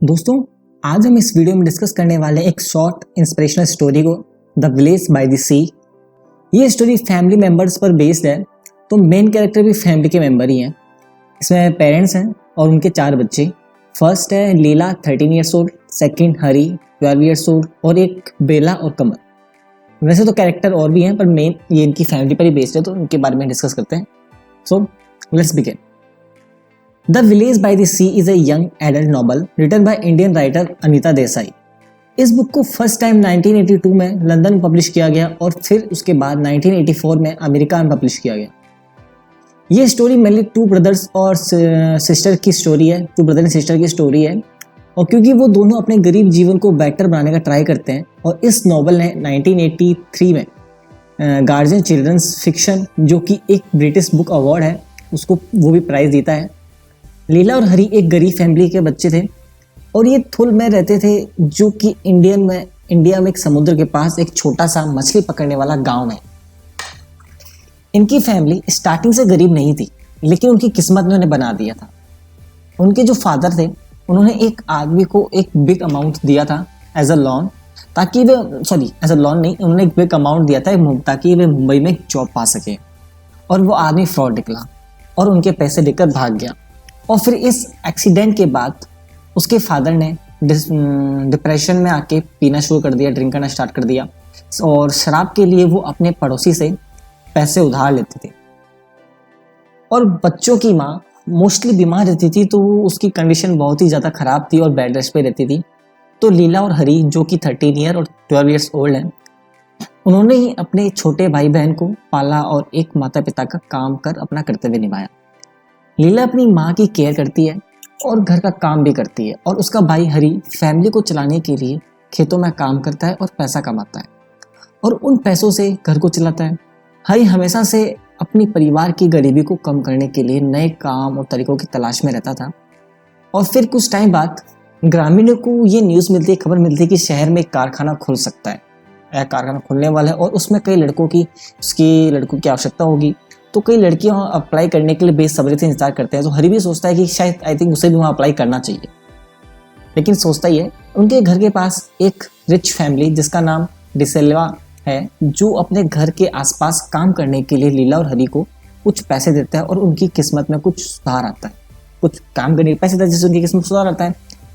दोस्तों, आज हम इस वीडियो में डिस्कस करने वाले एक शॉर्ट इंस्पिरेशनल स्टोरी को, द विलेज बाय द सी। ये स्टोरी फैमिली मेंबर्स पर बेस्ड है, तो मेन कैरेक्टर भी फैमिली के मेंबर ही हैं। इसमें पेरेंट्स हैं और उनके 4 बच्चे। फर्स्ट है लीला 13 ईयर्स ओल्ड, सेकंड हरी 12 ईयर्स ओल्ड और एक बेला और कमल। वैसे तो कैरेक्टर और भी हैं, पर मेन ये इनकी फैमिली पर ही बेस्ड है, तो उनके बारे में डिस्कस करते हैं। So let's begin. The Village by the Sea is a young adult novel written by Indian writer Anita Desai. इस बुक को फर्स्ट टाइम 1982 में लंदन में पब्लिश किया गया और फिर उसके बाद 1984 में अमेरिका में पब्लिश किया गया। ये स्टोरी मेनली 2 ब्रदर्स और सिस्टर की स्टोरी है, 2 ब्रदर एंड सिस्टर की स्टोरी है। और क्योंकि वो दोनों अपने गरीब जीवन को बेटर बनाने का ट्राई करते हैं, और इस नॉवल ने 1983 में गार्जियन चिल्ड्रंस फिक्शन, जो कि एक ब्रिटिश बुक अवार्ड है, उसको वो भी प्राइज जीता है। लीला और हरी एक गरीब फैमिली के बच्चे थे और ये थुल में रहते थे, जो कि इंडिया में एक समुद्र के पास एक छोटा सा मछली पकड़ने वाला गांव है। इनकी फैमिली स्टार्टिंग से गरीब नहीं थी, लेकिन उनकी किस्मत ने उन्हें बना दिया था। उनके जो फादर थे, उन्होंने एक आदमी को एक बिग अमाउंट दिया था एज अ लोन, ताकि वे एज अ लोन नहीं, उन्होंने एक बिग अमाउंट दिया था ताकि वे मुंबई में जॉब पा सके। और वो आदमी फ्रॉड निकला और उनके पैसे लेकर भाग गया। और फिर इस एक्सीडेंट के बाद उसके फादर ने डिप्रेशन में आके पीना शुरू कर दिया, ड्रिंक करना स्टार्ट कर दिया, और शराब के लिए वो अपने पड़ोसी से पैसे उधार लेते थे। और बच्चों की माँ मोस्टली बीमार रहती थी, तो उसकी कंडीशन बहुत ही ज़्यादा ख़राब थी और बेड रेस्ट पे रहती थी। तो लीला और हरी, जो कि 13 ईयर और 12 ईयर्स ओल्ड हैं, उन्होंने ही अपने छोटे भाई बहन को पाला और एक माता पिता का काम कर अपना कर्तव्य निभाया। लीला अपनी माँ की केयर करती है और घर का काम भी करती है, और उसका भाई हरी फैमिली को चलाने के लिए खेतों में काम करता है और पैसा कमाता है, और उन पैसों से घर को चलाता है। हरी हमेशा से अपनी परिवार की गरीबी को कम करने के लिए नए काम और तरीकों की तलाश में रहता था। और फिर कुछ टाइम बाद ग्रामीणों को ये न्यूज़ मिलती है, खबर मिलती है कि शहर में एक कारखाना खुल सकता है, कारखाना खुलने वाला है, और उसमें कई लड़कों की आवश्यकता होगी। तो कई लड़कियां अप्लाई करने के लिए बेसब्री से इंतजार करते हैं। तो हरी भी सोचता है कि शायद आई थिंक उसे भी वहाँ अप्लाई करना चाहिए, लेकिन सोचता ही है, उनके घर के पास एक रिच फैमिली जिसका नाम डिसेल्वा है, जो अपने घर के आसपास काम करने के लिए लीला और हरी को कुछ पैसे देता है, और उनकी किस्मत में कुछ सुधार आता है। कुछ काम करने के पैसे देता है जिससे उनकी किस्मत में सुधार आता है।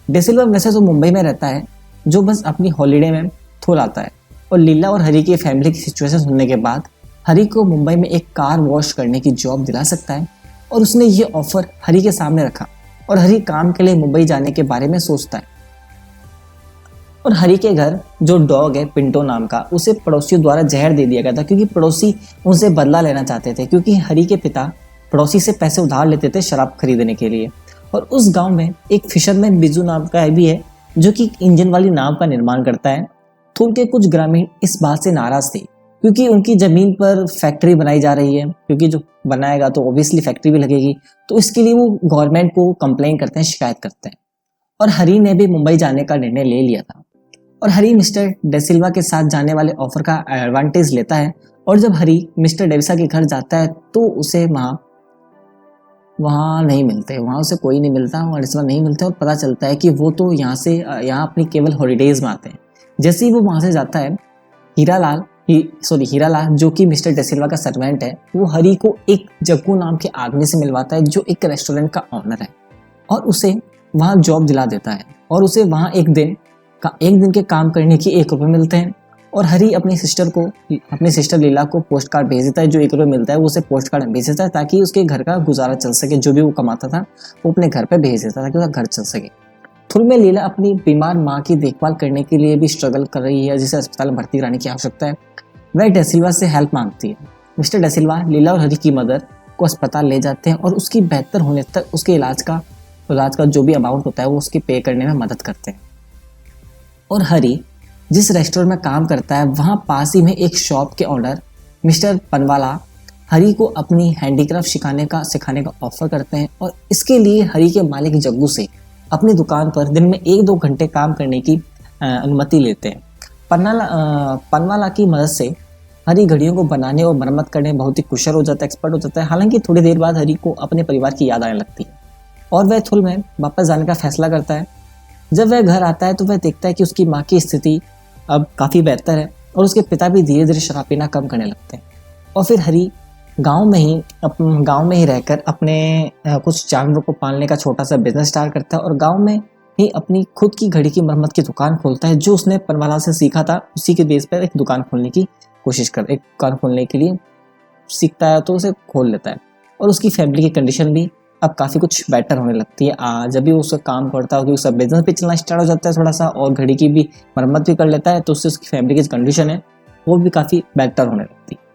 डिसेल्वा वैसे तो मुंबई में रहता है, जो बस अपनी हॉलीडे में थोल आता है। और लीला और हरी की फैमिली की सिचुएशन सुनने के बाद हरी को मुंबई में एक कार वॉश करने की जॉब दिला सकता है, और उसने ये ऑफर हरी के सामने रखा, और हरी काम के लिए मुंबई जाने के बारे में सोचता है। और हरी के घर जो डॉग है पिंटो नाम का, उसे पड़ोसियों द्वारा जहर दे दिया गया था, क्योंकि पड़ोसी उनसे बदला लेना चाहते थे, क्योंकि हरी के पिता पड़ोसी से पैसे उधार लेते थे शराब खरीदने के लिए। और उस गाँव में एक फिशरमैन बिजू नाम का भी है, जो कि इंजन वाली नाव का निर्माण करता है। थूल के कुछ ग्रामीण इस बात से नाराज थे, क्योंकि उनकी ज़मीन पर फैक्ट्री बनाई जा रही है, क्योंकि जो बनाएगा तो ऑब्वियसली फैक्ट्री भी लगेगी, तो इसके लिए वो गवर्नमेंट को कंप्लेन करते हैं, शिकायत करते हैं। और हरी ने भी मुंबई जाने का निर्णय ले लिया था, और हरी मिस्टर डेसिल्वा के साथ जाने वाले ऑफर का एडवांटेज लेता है। और जब हरी मिस्टर डेविसा के घर जाता है, तो उसे वहाँ नहीं मिलते, वहाँ उसे कोई नहीं मिलता, वहाँ डेसिल्वा नहीं मिलते, और पता चलता है कि वो तो यहाँ अपनी केवल हॉलीडेज में आते हैं। जैसे ही वो वहाँ से जाता है, हीरालाल, जो कि मिस्टर डेसिल्वा का सर्वेंट है, वो हरी को एक जग्गू नाम के आदमी से मिलवाता है, जो एक रेस्टोरेंट का ऑनर है, और उसे वहाँ जॉब दिला देता है। और उसे वहाँ एक दिन के काम करने की 1 रुपये मिलते हैं। और हरी अपनी सिस्टर लीला को पोस्ट कार्ड भेज देता है, जो 1 रुपये मिलता है वो उसे पोस्ट कार्ड भेज देता है, ताकि उसके घर का गुजारा चल सके। जो भी वो कमाता था वो अपने घर पे भेज देता था, ताकि उसका घर चल सके। थुल में लीला अपनी बीमार माँ की देखभाल करने के लिए भी स्ट्रगल कर रही है, जिसे अस्पताल में भर्ती कराने की आवश्यकता है। वह डेसिल्वा से हेल्प मांगती है। मिस्टर डेसिल्वा लीला और हरी की मदर को अस्पताल ले जाते हैं, और उसकी बेहतर होने तक उसके इलाज का जो भी अमाउंट होता है वो उसकी पे करने में मदद करते हैं। और हरी जिस रेस्टोरेंट में काम करता है, वहाँ पास ही में एक शॉप के ओनर मिस्टर पनवाला हरी को अपनी हैंडीक्राफ्ट सिखाने का ऑफर करते हैं, और इसके लिए हरी के मालिक जग्गू से अपनी दुकान पर दिन में 1-2 घंटे काम करने की अनुमति लेते हैं। पनवाला की मदद से हरी घड़ियों को बनाने और मरम्मत करने में बहुत ही कुशल हो जाता है, एक्सपर्ट हो जाता है। हालांकि थोड़ी देर बाद हरी को अपने परिवार की याद आने लगती है, और वह थुल में वापस जाने का फैसला करता है। जब वह घर आता है तो वह देखता है कि उसकी माँ की स्थिति अब काफ़ी बेहतर है और उसके पिता भी धीरे धीरे शराब पीना कम करने लगते हैं। और फिर हरी गांव में ही रहकर अपने कुछ जानवरों को पालने का छोटा सा बिजनेस स्टार्ट करता है और गांव में ही अपनी खुद की घड़ी की मरम्मत की दुकान खोलता है, जो उसने पनवाला से सीखा था। उसी के बेस पर एक दुकान खोलने के लिए सीखता है तो उसे खोल लेता है। और उसकी फैमिली की कंडीशन भी अब काफ़ी कुछ बेटर होने लगती है। जब भी उसका काम करता है, उसका बिजनेस भी चलना स्टार्ट हो जाता है थोड़ा सा, और घड़ी की भी मरम्मत भी कर लेता है, तो उससे उसकी फैमिली की कंडीशन है वो भी काफ़ी बेटर होने लगती है।